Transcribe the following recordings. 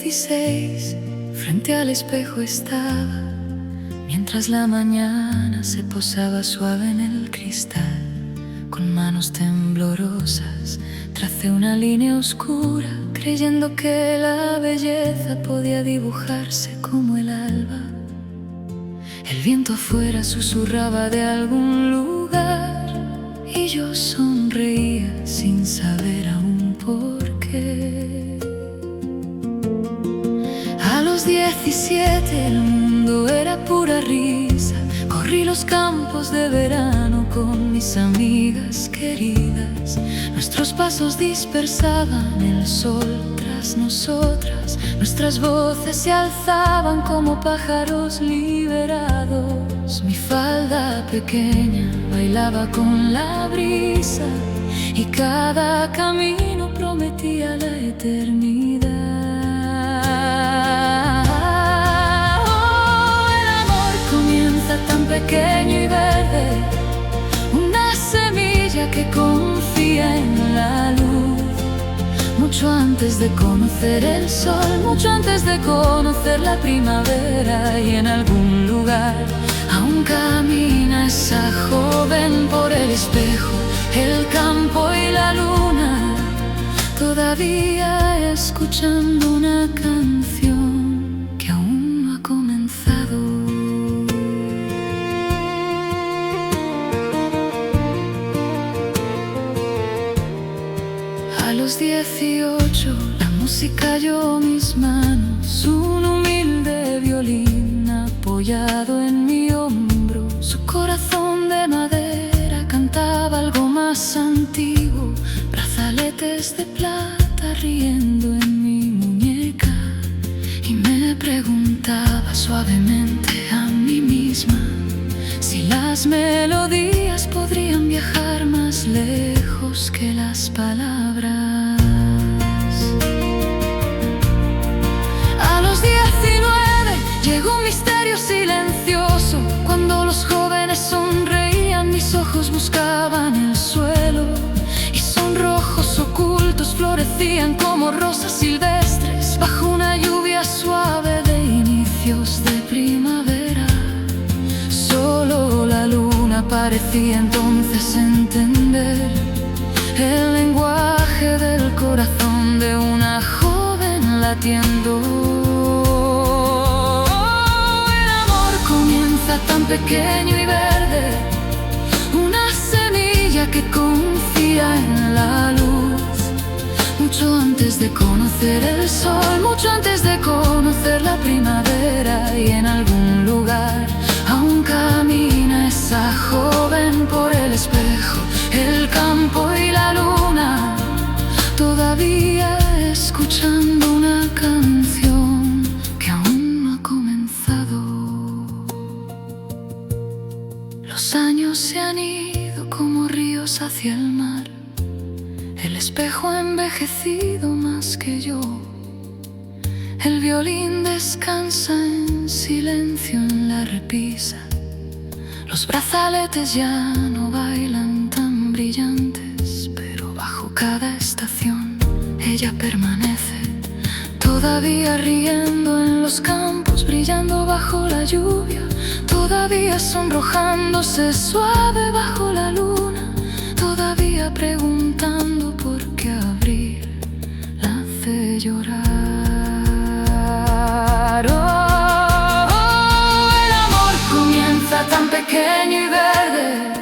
16, frente al espejo estaba, mientras la mañana se posaba suave en el cristal. Con manos temblorosas tracé una línea oscura, creyendo que la belleza podía dibujarse como el alba. El viento afuera susurraba de algún lugar y yo sonreía sin saber aún por qué. A los 17 el mundo era pura risa. Corrí los campos de verano con mis amigas queridas. Nuestros pasos dispersaban el sol tras nosotras. Nuestras voces se alzaban como pájaros liberados. Mi falda pequeña bailaba con la brisa y cada camino prometía la eternidad. Tan pequeño y verde, una semilla que confía en la luz. Mucho antes de conocer el sol, mucho antes de conocer la primavera, y en algún lugar aún camina esa joven por el espejo, el campo y la luna, todavía escuchando una canción que aún no ha comenzado. A los 18 la música halló mis manos, un humilde violín apoyado en mi hombro. Su corazón de madera cantaba algo más antiguo, brazaletes de plata riendo en mi muñeca. Y me preguntaba suavemente a mí misma si las melodías podrían viajar más lejos que las palabras. A los 19 llegó un misterio silencioso. Cuando los jóvenes sonreían, mis ojos buscaban el suelo, y sonrojos ocultos florecían como rosas silvestres bajo una lluvia suave de inicios de primavera. Solo la luna parecía entonces entender el lenguaje del corazón de una joven latiendo. El amor comienza tan pequeño y verde, una semilla que confía en la luz. Mucho antes de conocer el sol, mucho antes de conocer la primavera, y en algún lugar aún camina esa joven por el espejo, el campo y la luna, todavía escuchando una canción que aún no ha comenzado. Los años se han ido como ríos hacia el mar. El espejo ha envejecido más que yo. El violín descansa en silencio en la repisa. Los brazaletes ya no bailan tan brillantes, pero bajo cada estación ella permanece, todavía riendo en los campos, brillando bajo la lluvia, todavía sonrojándose suave bajo la luna, todavía preguntando por qué abril la hace llorar. Tan pequeño y verde,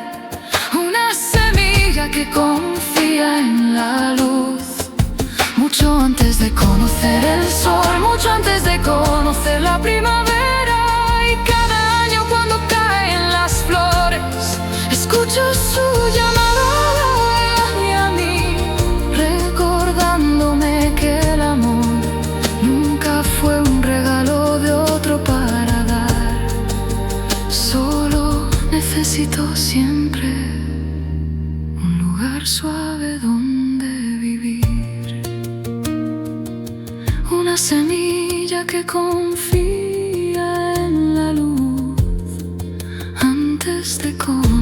una semilla que confía en la luz. Mucho antes de conocer el sol, mucho antes de conocer la primavera, y cada año cuando caen las flores, escucho su llamada y a mí, recordándome que el amor nunca fue un regalo de otro para dar. Solo necesito siempre un lugar suave donde vivir, una semilla que confía en la luz antes de comer.